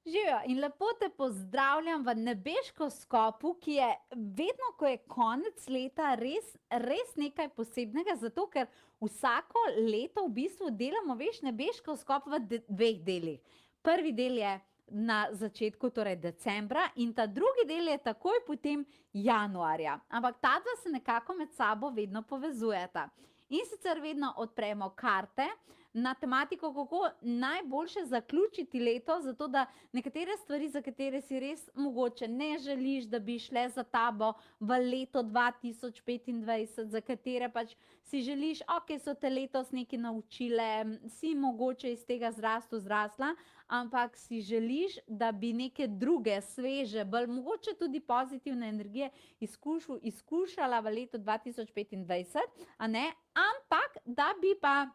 Živijo in lepo te pozdravljam v nebeško skopu, ki je vedno, ko je konec leta, res nekaj posebnega, zato ker vsako leto v bistvu delamo, veš, nebeško skop v dveh delih. Prvi del je na začetku, torej decembra, in ta drugi del je takoj potem januarja. Ampak ta dva se nekako med sabo vedno povezujeta. In sicer vedno odpremo karte na tematiko, kako najboljše zaključiti leto, zato da nekatere stvari, za katere si res mogoče ne želiš, da bi šle za tabo v leto 2025, za katere pač si želiš, ok, so te letos nekaj naučile, si mogoče iz tega zrasla, ampak si želiš, da bi neke druge, sveže, bolj mogoče tudi pozitivne energije izkušala v letu 2025, a ne? Ampak, da bi pa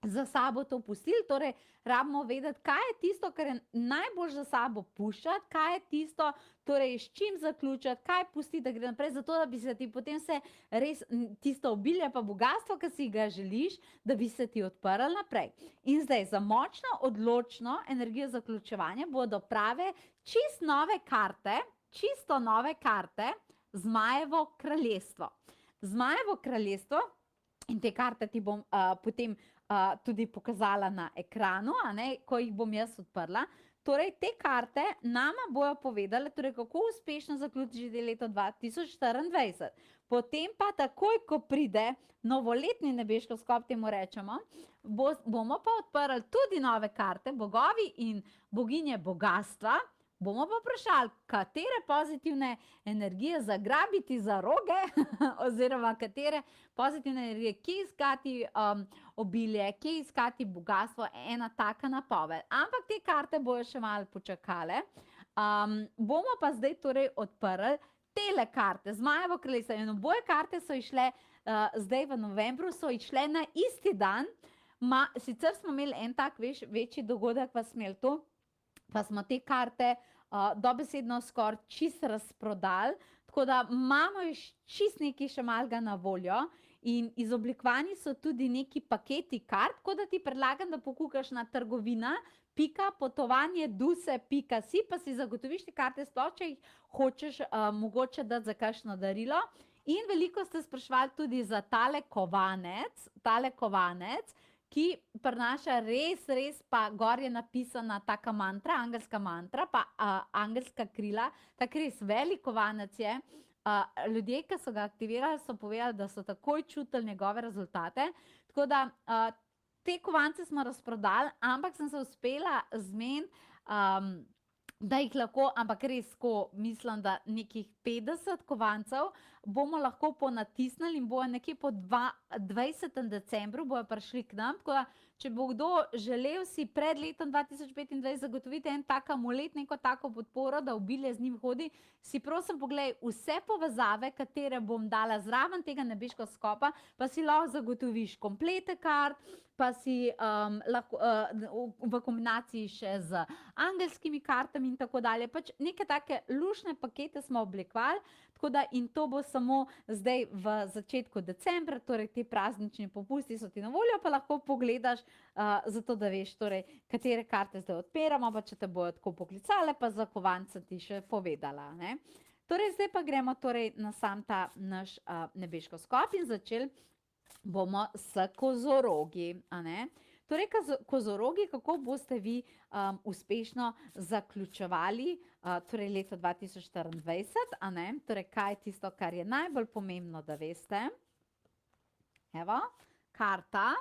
za sabo to pustili, torej rabimo vedeti, kaj je tisto, kar je najbolj za sabo puščati, kaj je tisto, torej s čim zaključiti, kaj pusti, da gre naprej, zato da bi se ti potem se res tisto obilje pa bogatstvo, ki si ga želiš, da bi se ti odprlo naprej. In zdaj za močno, odločno energijo zaključevanja bodo prave čisto nove karte Zmajevo kraljestvo. Zmajevo kraljestvo, in te karte ti bom potem tudi pokazala na ekranu, a ne, ko jih bom jaz odprla. Torej, te karte nama bojo povedale, torej, kako uspešno zaključiti leto 2024. Potem pa takoj, ko pride novoletni nebeško skop, temu rečemo, bomo pa odprli tudi nove karte, bogovi in boginje bogastva. Bomo pa vprašali, katere pozitivne energije zagrabiti za roge, oziroma katere pozitivne energije, kje iskati obilje, kje iskati bogatstvo, ena taka napoved. Ampak te karte bojo še malo počakale. Bomo pa zdaj torej odprli tele karte, Zmajevo kraljestvo. In oboje karte so išle zdaj v novembru, so išle na isti dan. Sicer smo imeli en tak večji dogodek, pa smo imeli to, pa smo te karte dobesedno skoraj čist razprodali, tako da imamo čist nekaj še malega na voljo in izoblikovani so tudi neki paketi kart, tako da ti predlagam, da pokukaš na trgovina.potovanje.duse.si, pa si zagotoviš te karte, sploh če jih hočeš mogoče dati za kakšno darilo. In veliko ste spraševali tudi za tale kovanec, ki prinaša res, pa gor je napisana taka mantra, angelska mantra, pa angelska krila, tak res velik kovanec je. Ljudje, ki so ga aktivirali, so povedali, da so takoj čutili njegove rezultate. Tako da te kovance smo razprodali, ampak sem se uspela zmeniti, da jih lahko, ampak res, ko mislim, da nekih 50 kovancev bomo lahko ponatisnili in bojo nekje po 20. decembru bojo prišli k nam, tako da, če bo kdo želel si pred letom 2025 zagotoviti en tak amulet, neko tako podporo, da obilje z njim hodi, si prosim pogledaj vse povezave, katere bom dala zraven tega nebeškega skopa, pa si lahko zagotoviš komplete kart, pa si lahko v kombinaciji še z angelskimi kartami in tako dalje. Pač neke take luštne pakete smo oblikovali, tako da in to bo samo zdaj v začetku decembra, torej ti praznični popusti so ti na voljo, pa lahko pogledaš, zato da veš, torej, katere karte zdaj odpiramo, pa če te bojo tako poklicale, pa za kovanca ti še povedala, ne. Torej, zdaj pa gremo torej na sam ta naš nebeško skop in začeli bomo s kozorogi, a ne. Torej, kozorogi, kako boste vi uspešno zaključevali torej leto 2024, a ne. Torej, kaj je tisto, kar je najbolj pomembno, da veste. Evo, karta.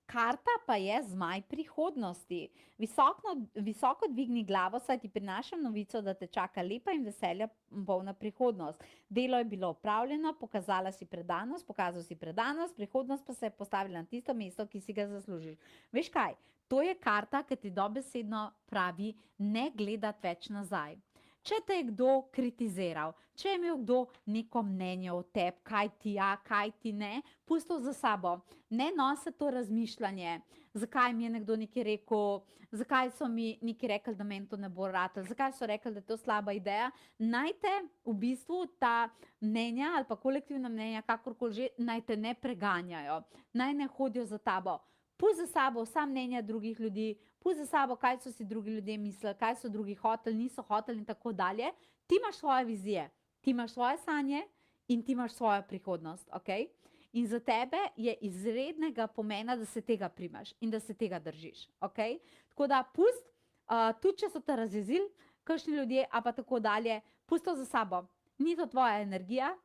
Karta pa je zmaj prihodnosti. Visoko dvigni glavo, saj ti prinašam novico, da te čaka lepa in veselja polna prihodnost. Delo je bilo opravljeno, pokazal si predanost, prihodnost pa se je postavila na tisto mesto, ki si ga zaslužiš. Veš kaj, to je karta, ki ti dobesedno pravi, ne gledati več nazaj. Če te je kdo kritiziral, če je imel kdo neko mnenje o tebi, kaj ti ja, kaj ti ne, pusti za sabo. Ne nosi to razmišljanje, zakaj mi je nekdo nekaj rekel, zakaj so mi nekaj rekli, da meni to ne bo ratalo, zakaj so rekli, da je to slaba ideja. Naj te v bistvu ta mnenja ali pa kolektivna mnenja, kakorkoli že, naj te ne preganjajo, naj ne hodijo za tabo. Pusti za sabo vsa mnenja drugih ljudi, pusti za sabo, kaj so si drugi ljudje mislili, kaj so drugi hoteli, niso hoteli in tako dalje. Ti imaš svoje vizije, ti imaš svoje sanje in ti imaš svojo prihodnost, ok? In za tebe je izrednega pomena, da se tega primaš in da se tega držiš, ok? Tako da pust, tudi če so te razjezili, kakšni ljudje, a pa tako dalje, pusti to za sabo. Ni to tvoja energija,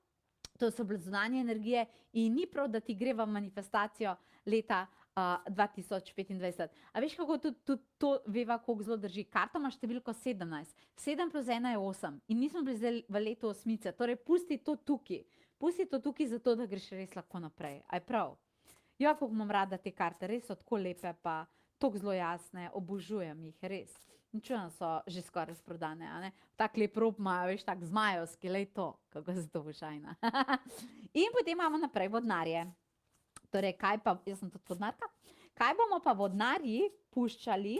to so bile zunanje energije in ni prav, da ti gre v manifestacijo leta 2025. A veš, kako tudi to veva, koliko zelo drži. Karta ima številko 17. 7 plus 1 je 8 in mi smo bili zdaj v letu osmice. Torej, pusti to tukaj. Pusti to tukaj zato, da greš res lahko naprej. Aj prav? Ja, kako imam rada te karte, res so tako lepe, pa tako zelo jasne, obožujem jih, res. Čujem, so že skoraj razprodane, a ne? Tak lep rob imajo, veš, tak zmajovski, lej to, kako se to obožajna. In potem imamo naprej vodnarje. Torej, kaj pa, jaz sem tudi vodnarka, kaj bomo pa vodnarji puščali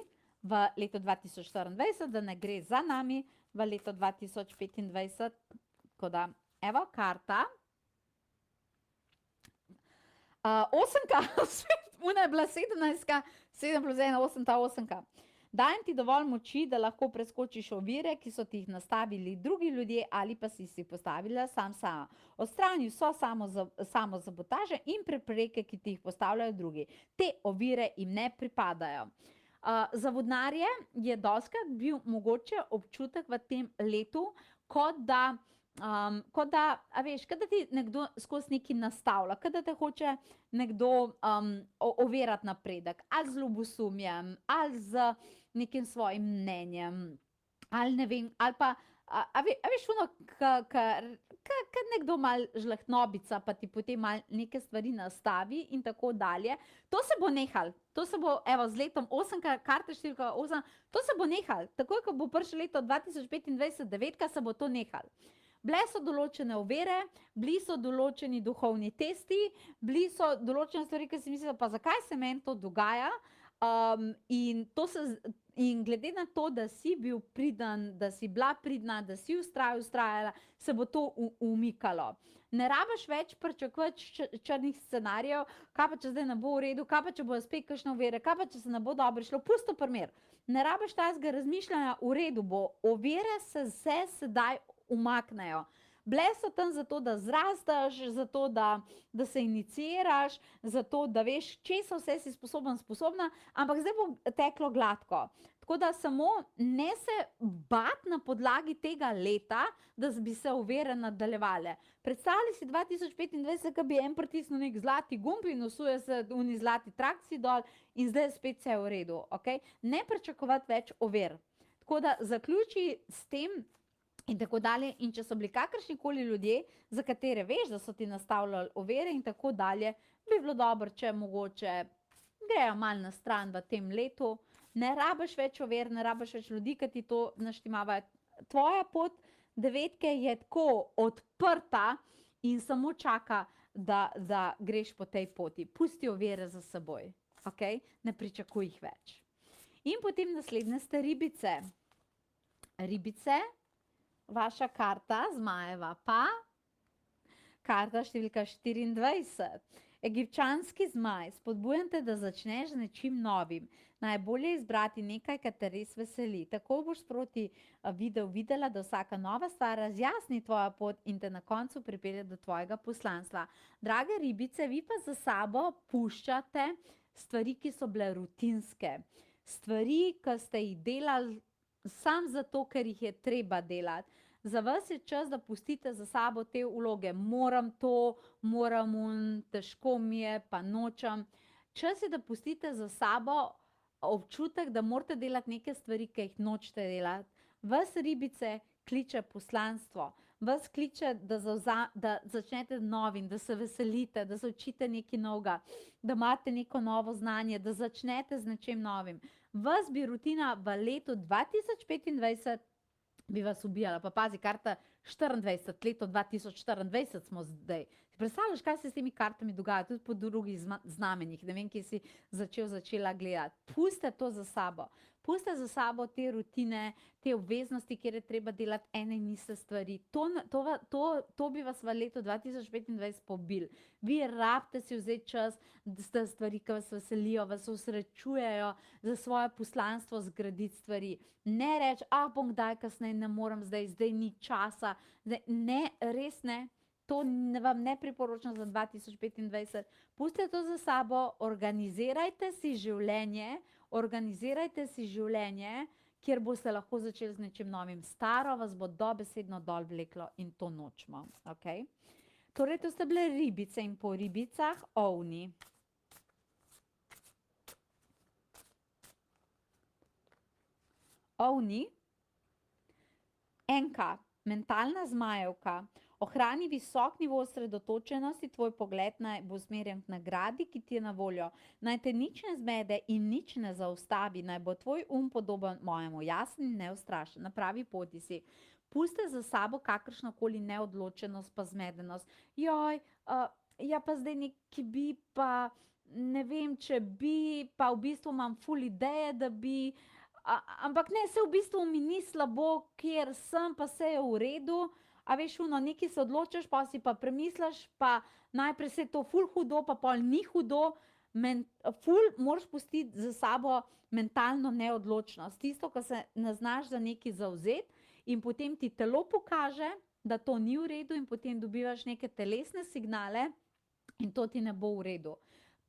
v letu 2024, da ne gre za nami v letu 2025, tako da, evo, karta. Osemka, ona je bila 17, 7 plus 1, 8, ta osemka. Dajem ti dovolj moči, da lahko preskočiš ovire, ki so ti jih nastavili drugi ljudje ali pa si postavila sama. Odstrani vso samozabotaže in prepreke, ki ti jih postavljajo drugi. Te ovire jim ne pripadajo. Za vodnarje je dostikrat bil mogoče občutek v tem letu, kot da, a veš, kot da ti nekdo skozi nekaj nastavlja, kot da te hoče nekdo overati napredek, ali z ljubosumjem, ali z nekim svojim mnenjem, ali ne vem, ali pa, a veš, ono, kad nekdo mal žlehtnobica, pa ti potem mal neke stvari nastavi in tako dalje, to se bo nehal, to se bo, evo, z letom 8, karte številka 8, to se bo nehal, takoj, ko bo prišlo leto 2025, 9, se bo to nehal. Bile so določene ovire, bili so določeni duhovni testi, bili so določene stvari, ki si mislila, pa zakaj se meni to dogaja, in glede na to, da si bil priden, da si bila pridna, da si vztrajala, se bo to umikalo. Ne rabiš več pričakovati črnih scenarijev, kaj pa če zdaj ne bo v redu, kaj pa če bojo spet kakšne ovire, kaj pa če se ne bo dobro šlo, pusti primer. Ne rabiš tazga razmišljanja, v redu bo, ovire se sedaj umaknejo. Bile so tam zato, da zrasteš, zato, da se iniciraš, zato, da veš, česa vse si sposobna, ampak zdaj bo teklo gladko. Tako da samo ne se bat na podlagi tega leta, da bi se ovire nadaljevale. Predstavljaj si 2025, ko bi en pritisnil nek zlati gumb in usuje se oni zlati trakci dol in zdaj spet vse v redu. Okay? Ne pričakovati več ovir. Tako da zaključi s tem, in tako dalje, in če so bili kakršnikoli ljudje, za katere veš, da so ti nastavljali ovire in tako dalje, bi bilo dobro, če mogoče grejo malo na stran v tem letu, ne rabiš več ovir, ne rabiš več ljudi, ki ti to naštimavajo. Tvoja pot devetke je tako odprta in samo čaka, da greš po tej poti. Pusti ovire za seboj, okay? Ne pričakuj jih več. In potem naslednje ste ribice. Ribice, vaša karta, zmajeva pa, karta številka 24. Egipčanski zmaj, spodbujam te, da začneš z nečim novim. Najbolje je izbrati nekaj, kar te res veseli. Tako boš sproti videla, da vsaka nova stvar razjasni tvoja pot in te na koncu pripelje do tvojega poslanstva. Drage ribice, vi pa za sabo puščate stvari, ki so bile rutinske. Stvari, ki ste jih delali sam zato, ker jih je treba delati. Za vas je čas, da pustite za sabo te vloge. Moram to, moram težko mi je, pa nočem. Čas je, da pustite za sabo občutek, da morate delati neke stvari, ki jih nočete delati. Vas ribice kliče poslanstvo. Vas kliče, da začnete novim, da se veselite, da se učite nekaj novega, da imate neko novo znanje, da začnete z nečem novim. Vas bi rutina v letu 2025 bi vas ubijala. Pa pazi, karta 24, leto 2024 smo zdaj. Ti predstavljaš, kaj se s temi kartami dogaja, tudi po drugih znamenjih, ne vem, kje si začela gledati. Puste to za sabo. Puste za sabo te rutine, te obveznosti, kjer je treba delati ene in iste stvari. To bi vas v letu 2025 pobil. Vi rabite si vzeti čas, da stvari, ki vas veselijo, vas osrečujejo, za svoje poslanstvo zgraditi stvari. Ne reči, bom kdaj kasneje, ne morem zdaj ni časa. Ne, res ne. To vam ne priporočam za 2025. Pustite to za sabo, organizirajte si življenje, kjer boste lahko začeli z nečim novim. Staro vas bo dobesedno dol vleklo in to nočemo. Okay? Torej, to sta bile ribice in po ribicah ovni. Ovni. Enka, mentalna zmajevka. Ohrani visok nivo osredotočenosti, tvoj pogled naj bo usmerjen k nagradi, ki ti je na voljo. Naj te nič ne zmede in nič ne zaustavi, naj bo tvoj podoben mojemu, jasen in neustrašen. Na pravi poti si. Pusti za sabo kakršnokoli neodločenost pa zmedenost. Ja pa zdaj neki bi, pa ne vem, če bi, pa v bistvu imam ful ideje, da bi, ampak ne, se v bistvu mi ni slabo, kjer sem, pa se je v redu. A veš, nekaj se odločiš, pa si pa premisliš, pa najprej se je to ful hudo, pa pol ni hudo. Ful moraš pustiti za sabo mentalno neodločnost. Tisto, ko se ne znaš za nekaj zavzeti in potem ti telo pokaže, da to ni v redu in potem dobivaš neke telesne signale in to ti ne bo v redu.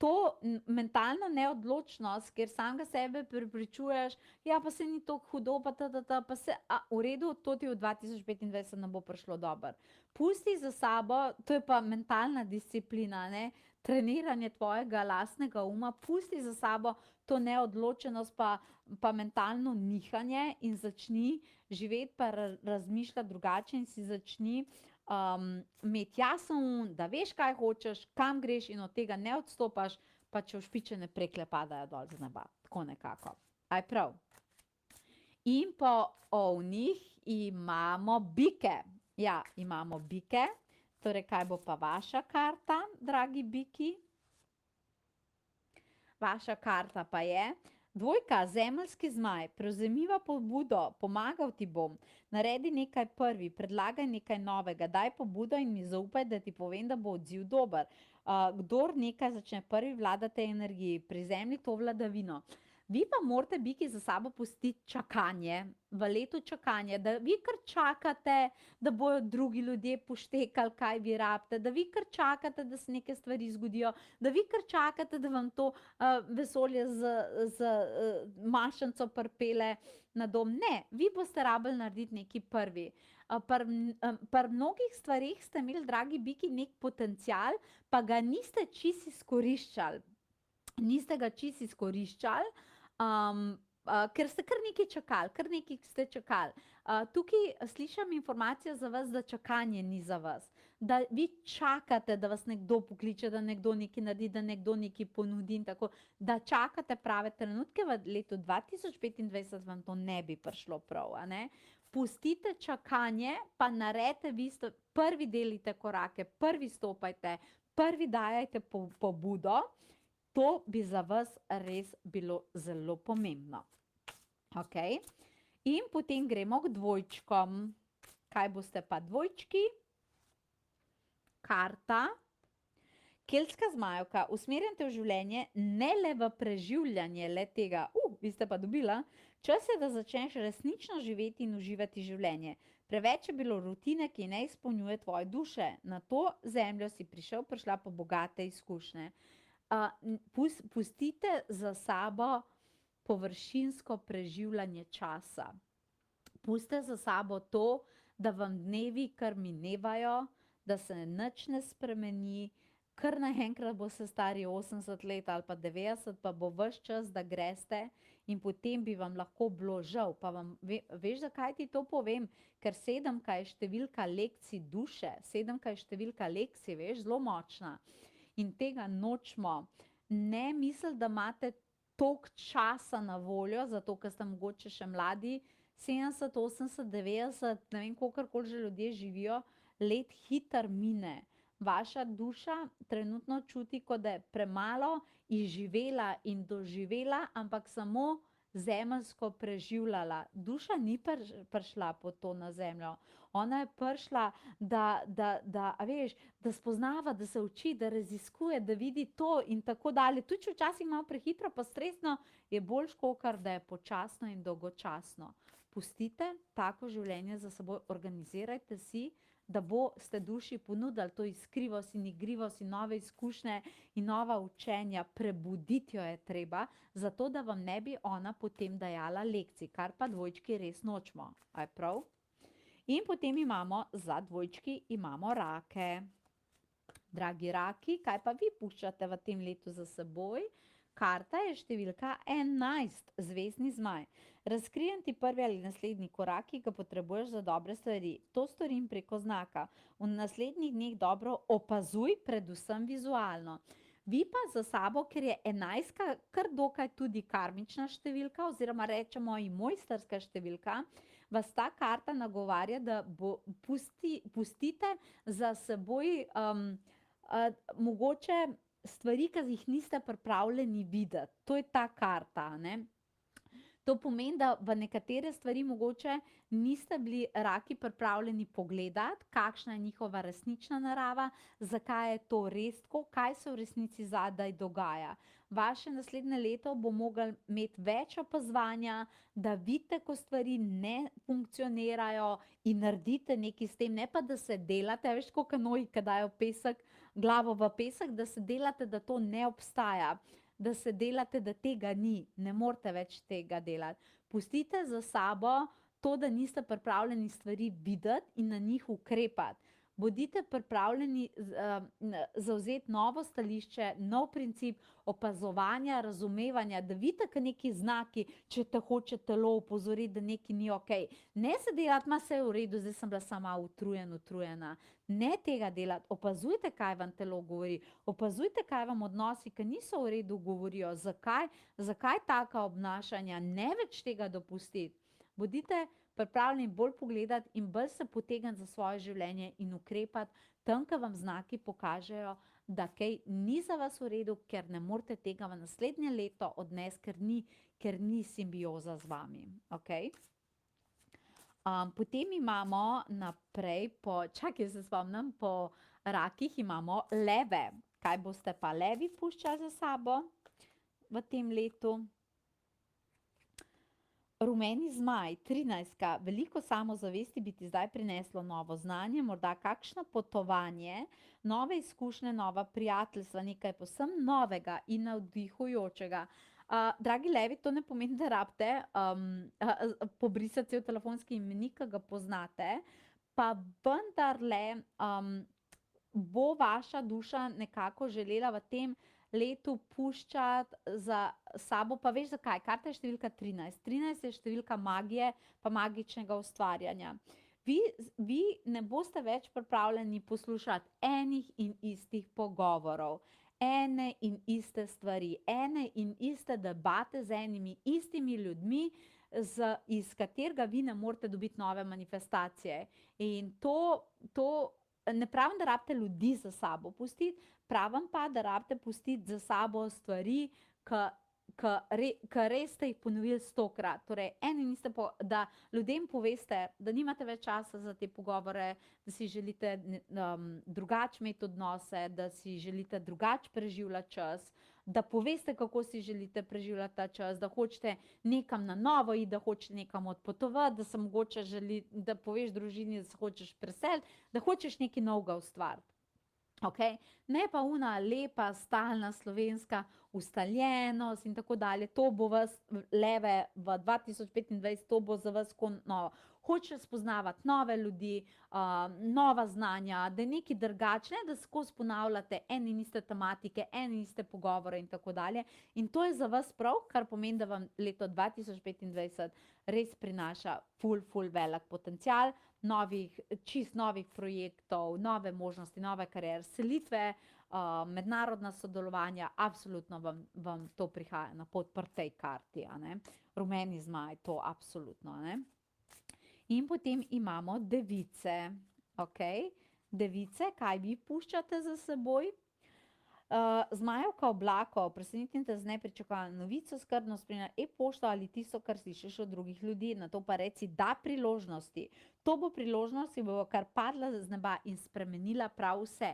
To mentalno neodločnost, kjer samega sebe prepričuješ, ja, pa se ni tako hudo, pa se, v redu, to ti v 2025 ne bo prišlo dobro. Pusti za sabo, to je pa mentalna disciplina, ne, treniranje tvojega lastnega uma, pusti za sabo to neodločenost pa mentalno nihanje in začni živeti pa razmišljati drugače in si začni imeti jasen, da veš, kaj hočeš, kam greš in od tega ne odstopaš, pa če ušpičene prekle padajo dol z neba. Tako nekako. Aj prav. In po ovnih imamo bike. Ja, imamo bike. Torej, kaj bo pa vaša karta, dragi biki? Vaša karta pa je dvojka, zemeljski zmaj, prevzemiva pobudo, pomagal ti bom, naredi nekaj prvi, predlagaj nekaj novega, daj pobudo in mi zaupaj, da ti povem, da bo odziv dober. Kdor nekaj začne prvi, vlada tej energiji, prizemlji to vladavino. Vi pa morate biki za sabo pustiti čakanje, v letu čakanje, da vi kar čakate, da bojo drugi ljudje poštekali, kaj vi rabite, da vi kar čakate, da se neke stvari zgodijo, da vi kar čakate, da vam to vesolje z mašnico pripelje na dom. Ne, vi boste rabili narediti nekaj prvi. Pri mnogih stvarih ste imeli, dragi biki, nek potencial, pa ga niste čisto izkoriščali. Ker ste kar nekaj čakali, tukaj slišim informacijo za vas, da čakanje ni za vas, da vi čakate, da vas nekdo pokliče, da nekdo nekaj naredi, da nekdo nekaj ponudi in tako, da čakate prave trenutke. V letu 2025 vam to ne bi prišlo prav, a ne? Pustite čakanje, pa naredite vi, prvi delite korake, prvi stopajte, prvi dajajte pobudo. To bi za vas res bilo zelo pomembno. Ok. In potem gremo k dvojčkom. Kaj boste pa dvojčki? Karta. Keltska zmajevka, usmerjate v življenje, ne le v preživljanje le tega. Vi ste pa dobila. Čas je, da začneš resnično živeti in uživati življenje. Preveč je bilo rutine, ki ne izpolnjuje tvoje duše. Na to zemljo si prišla po bogate izkušnje. Pustite za sabo površinsko preživljanje časa. Pustite za sabo to, da vam dnevi kar minevajo, da se nič ne spremeni, kar naenkrat boste stari 80 let ali pa 90, pa bo ves čas, da greste in potem bi vam lahko bilo žal. Pa veš, zakaj ti to povem? Ker 7 je številka lekcij duše, 7 je številka lekcij, veš, zelo močna. In tega nočemo. Ne misliti, da imate toliko časa na voljo, zato ker ste mogoče še mladi, 70, 80, 90, ne vem, kolikor že ljudje živijo, let hitro mine. Vaša duša trenutno čuti, kot da je premalo izživela in doživela, ampak samo zemeljsko preživljala. Duša ni prišla po to na zemljo. Ona je prišla, a veš, da spoznava, da se uči, da raziskuje, da vidi to in tako dalje. Tudi če včasih malo prehitro pa stresno, je boljš kakor, da je počasno in dolgočasno. Pustite tako življenje za seboj, organizirajte si, da boste duši ponudili to iskrivost in igrivost in nove izkušnje in nova učenja. Prebuditi jo je treba, zato da vam ne bi ona potem dajala lekcij, kar pa dvojčki res nočemo. A je prav? In potem imamo za dvojčki imamo rake. Dragi raki, kaj pa vi puščate v tem letu za seboj? Karta je številka 11, zvezdni zmaj. Razkrijem ti prvi ali naslednji korak, ki ga potrebuješ za dobre stvari. To storim preko znaka. V naslednjih dneh dobro opazuj, predvsem vizualno. Vi pa za sabo, ker je 11 kar dokaj tudi karmična številka, oziroma rečemo in mojsterska številka, vas ta karta nagovarja, da pustite za seboj mogoče stvari, ki jih niste pripravljeni videti. To je ta karta, ne? To pomeni, da v nekatere stvari mogoče niste bili raki pripravljeni pogledati, kakšna je njihova resnična narava, zakaj je to res tako, kaj se v resnici zadaj dogaja. Vaše naslednje leto bo moglo imeti več opazovanja, da vidite, ko stvari ne funkcionirajo in naredite nekaj s tem, ne pa da se delate, veš, koliko noji, ki dajo pesek, glavo v pesek, da se delate, da to ne obstaja. Da se delate, da tega ni, ne morete več tega delati. Pustite za sabo to, da niste pripravljeni stvari videti in na njih ukrepati. Bodite pripravljeni zavzeti novo stališče, nov princip opazovanja, razumevanja, da vidite, kaj neki znaki, če te hoče telo opozoriti, da nekaj ni okej. Ne se delati, ma se je v redu, zdaj sem bila sama utrujena. Ne tega delati, opazujte, kaj vam telo govori, opazujte, kaj vam odnosi, ki niso v redu, govorijo, zakaj taka obnašanja, ne več tega dopustiti. Bodite pripravljeni bolj pogledati in bolj se potegniti za svoje življenje in ukrepati tam, ko vam znaki pokažejo, da kaj ni za vas v redu, ker ne morete tega v naslednje leto odnesti, ker ni simbioza z vami. Okay? Potem imamo naprej, čakaj, se spomnim, po rakih imamo leve. Kaj boste pa levi puščali za sabo v tem letu? Rumeni zmaj, 13. Veliko samozavesti bi ti zdaj prineslo novo znanje, morda kakšno potovanje, nove izkušnje, nova prijateljstva, nekaj povsem novega in navdihujočega. Dragi levi, to ne pomeni, da rabite pobrisati cel telefonski imenik, ki ga poznate, pa vendarle bo vaša duša nekako želela v tem letu puščati za sabo, pa veš zakaj, karta je številka 13. 13 je številka magije, pa magičnega ustvarjanja. Vi ne boste več pripravljeni poslušati enih in istih pogovorov, ene in iste stvari, ene in iste debate z enimi istimi ljudmi, iz katerega vi ne morete dobiti nove manifestacije. In to ne pravim, da rabite ljudi za sabo pustiti, pravim pa, da rabite pustiti za sabo stvari, ki res ste jih ponovili 100-krat. Torej, da ljudem poveste, da nimate več časa za te pogovore, da si želite drugače imeti odnose, da si želite drugače preživljati čas, da poveste, kako si želite preživljati ta čas, da hočete nekam na novo iti, da hočete nekam odpotovati, da se mogoče da poveš družini, da se hočeš preseliti, da hočeš nekaj novega ustvariti. Okay? Ne pa una lepa, stalna slovenska ustaljenost in tako dalje. To bo vas, leve, v 2025, to bo za vas novo. Hočete spoznavati nove ljudi, nova znanja, da je nekaj drugače, da skozi ponavljate ene in iste tematike, ene in iste pogovore in tako dalje. In to je za vas prav, kar pomeni, da vam leto 2025 res prinaša ful velik potencial, čist novih projektov, nove možnosti, nove kariere, selitve, mednarodna sodelovanja, absolutno vam to prihaja na pot pri tej karti. Rumeni zmaj, to absolutno. In potem imamo device. Okay? Device, kaj vi puščate za seboj? Zmajevka oblakov, presenetite z nepričakovanjo novico, skrbno spremlja e-pošto ali tisto, kar slišiš od drugih ljudi, na to pa reci da priložnosti. To bo priložnost, ki bo kar padla z neba in spremenila prav vse.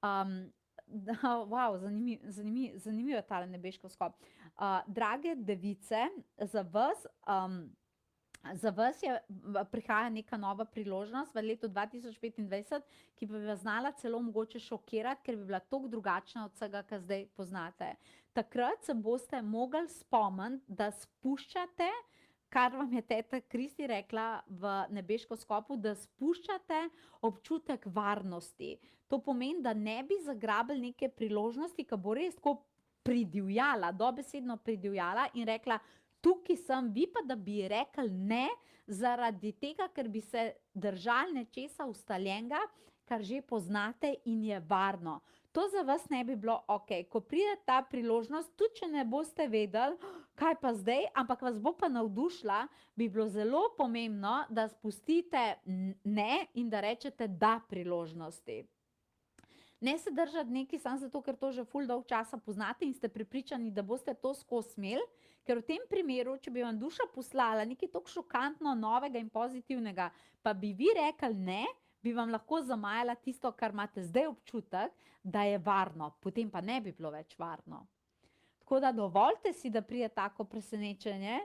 Wow, zanimivo je tale nebeško skop. Drage device, za vas prihaja neka nova priložnost v letu 2025, ki bi vas znala celo mogoče šokirati, ker bi bila toliko drugačna od vsega, kar zdaj poznate. Takrat se boste mogli spomniti, da spuščate, kar vam je teta Kristi rekla v nebeško skopu, da spuščate občutek varnosti. To pomeni, da ne bi zagrabili neke priložnosti, ki bo res tako pridivjala, dobesedno pridivjala in rekla, tukaj sem, vi pa da bi rekli ne, zaradi tega, ker bi se držali nečesa ustaljenega, kar že poznate in je varno. To za vas ne bi bilo ok. Ko pride ta priložnost, tudi če ne boste vedeli, kaj pa zdaj, ampak vas bo pa navdušila, bi bilo zelo pomembno, da spustite ne in da rečete da priložnosti. Ne se držati nekaj samo zato, ker to že ful dolg časa poznate in ste prepričani, da boste to skozi imeli, ker v tem primeru, če bi vam duša poslala nekaj toliko šokantno, novega in pozitivnega, pa bi vi rekli ne, bi vam lahko zamajala tisto, kar imate zdaj občutek, da je varno, potem pa ne bi bilo več varno. Tako da dovolite si, da pride tako presenečenje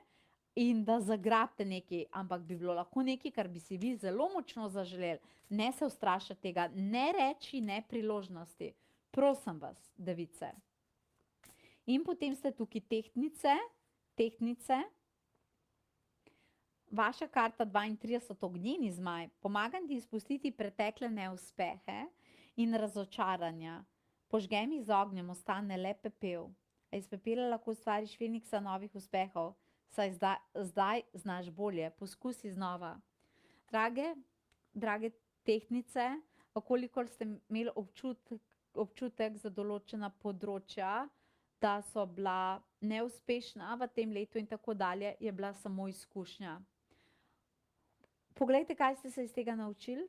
in da zagrabite nekaj, ampak bi bilo lahko nekaj, kar bi si vi zelo močno zaželeli. Ne se ustrašiti tega, ne reči ne priložnosti. Prosim vas, device. In potem ste tukaj tehtnice. Vaša karta 32, ognjeni zmaj, pomagam ti izpustiti pretekle neuspehe in razočaranja. Požgem jih z ognjem, ostane le pepel. A iz pepela lahko ustvariš feniksa novih uspehov, saj zdaj znaš bolje, poskusi znova. Drage tehtnice, kolikor ste imeli občutek za določena področja, da so bila neuspešna v tem letu in tako dalje, je bila samo izkušnja. Poglejte, kaj ste se iz tega naučili.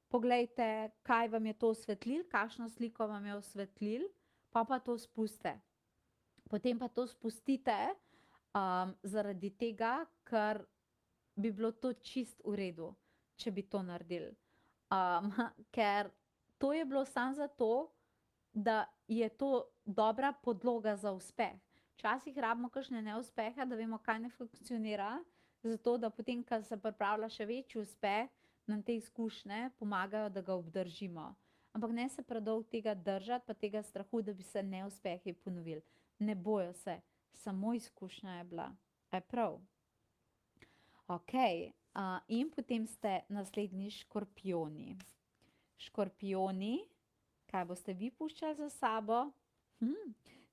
Poglejte, kaj vam je to osvetlil, kakšno sliko vam je osvetlil, pa to spustite. Potem pa to spustite zaradi tega, ker bi bilo to čist v redu, če bi to naredili. Ker to je bilo samo zato, da je to dobra podloga za uspeh. Včasih rabimo kakšne neuspehe, da vemo, kaj ne funkcionira, zato da potem, ko se pripravlja še večji uspeh, nam te izkušnje pomagajo, da ga obdržimo. Ampak ne se predolgo tega držati, pa tega strahu, da bi se neuspehi ponovili. Ne bojo se, samo izkušnja je bila. Je prav? Ok, in potem ste naslednji škorpijoni. Škorpijoni, kaj boste vi puščali za sabo?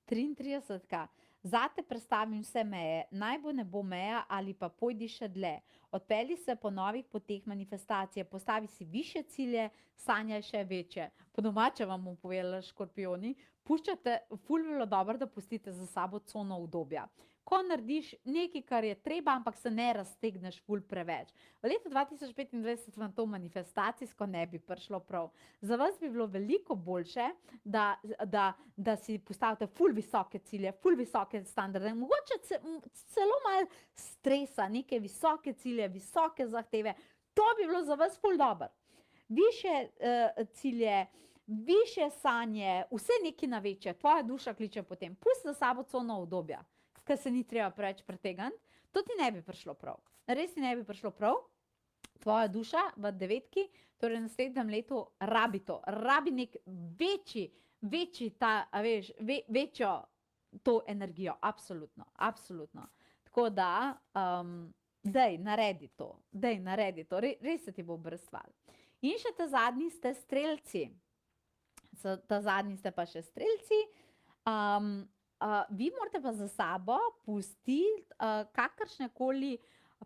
33. Zate prestavim vse meje, naj bo ne bo meja ali pa pojdi še dlje. Odpelji se po novih poteh manifestacije, postavi si višje cilje, sanjaj še večje. Po domače vam bom povedala, škorpijoni, puščate, ful bi bilo dobro, da pustite za sabo cono udobja. Ko narediš nekaj, kar je treba, ampak se ne raztegneš ful preveč. V letu 2025 vam to manifestacijsko ne bi prišlo prav. Za vas bi bilo veliko boljše, da si postavite ful visoke cilje, ful visoke standarde, mogoče celo malo stresa, neke visoke cilje, visoke zahteve. To bi bilo za vas ful dobro. Više cilje, više sanje, vse nekaj na večje, tvoja duša kliče potem. Pusti za sabo cono udobja, ker se ni treba preveč pretegniti, to ti ne bi prišlo prav. Res ti ne bi prišlo prav. Tvoja duša v 9, torej v naslednjem letu, rabi to. Rabi nek večjo to energijo. Absolutno. Tako da, daj, naredi to. Res se ti bo obrestvalo. In še ta zadnji ste strelci. Ta zadnji ste pa še strelci. Vi morate pa za sabo pustiti kakršnekoli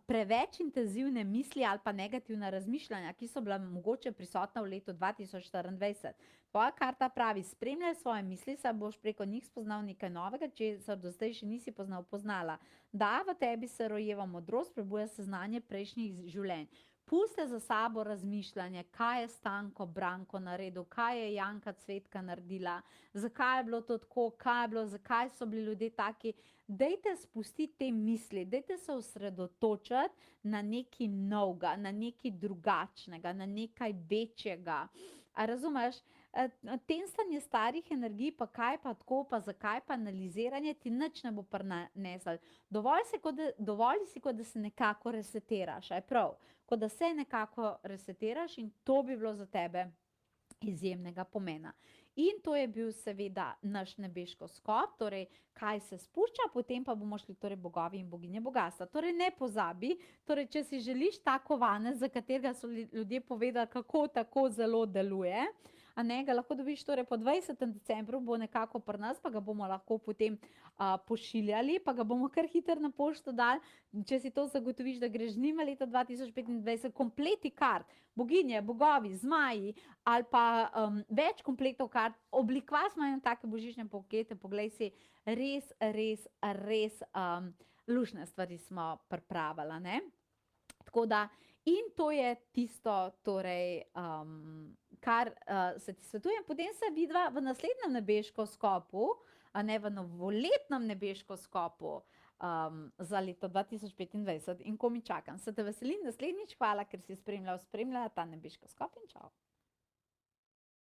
preveč intenzivne misli ali pa negativna razmišljanja, ki so bila mogoče prisotna v letu 2024. Tvoja karta pravi, spremljaj svoje misli, saj boš preko njih spoznal nekaj novega, česar do zdaj še nisi poznala. Da, v tebi se rojeva modrost, prebuja seznanje prejšnjih življenj. puste za sabo razmišljanje, kaj je Stanko Branko naredil, kaj je Janka Cvetka naredila, zakaj je bilo to tako, kaj je bilo, zakaj so bili ljudje taki. Dajte spustiti te misli, dajte se osredotočiti na nekaj novega, na nekaj drugačnega, na nekaj večjega. A razumeš? Tensanje starih energij, pa kaj pa tako, pa zakaj pa analiziranje ti nič ne bo prineslo. Dovolj si, kot da se nekako resetiraš, aj prav, kot da se nekako resetiraš in to bi bilo za tebe izjemnega pomena. In to je bil seveda naš nebeškoskop, torej kaj se spušča, potem pa bomo šli torej bogovi in boginje bogastva. Torej ne pozabi, torej če si želiš ta kovanec, za katerega so ljudje povedali, kako tako zelo deluje, a ne, ga lahko dobiš torej po 20. decembru, bo nekako pri nas, pa ga bomo lahko potem pošiljali, pa ga bomo kar hitro na pošto dali, če si to zagotoviš, da greš z njima leta 2025, kompleti kart, boginje, bogovi, zmaji, ali pa več kompletov kart, oblikvas imajo take božične pakete, poglej si, res luštne stvari smo pripravili, ne. Tako da, in to je tisto, torej, kar se ti svetujem, potem se vidva v naslednjem nebeškoskopu, a ne v novoletnem nebeškoskopu za leto 2025 in ko mi čakam. Se te veselim naslednjič, hvala, ker si spremljala ta nebeškoskop in čau.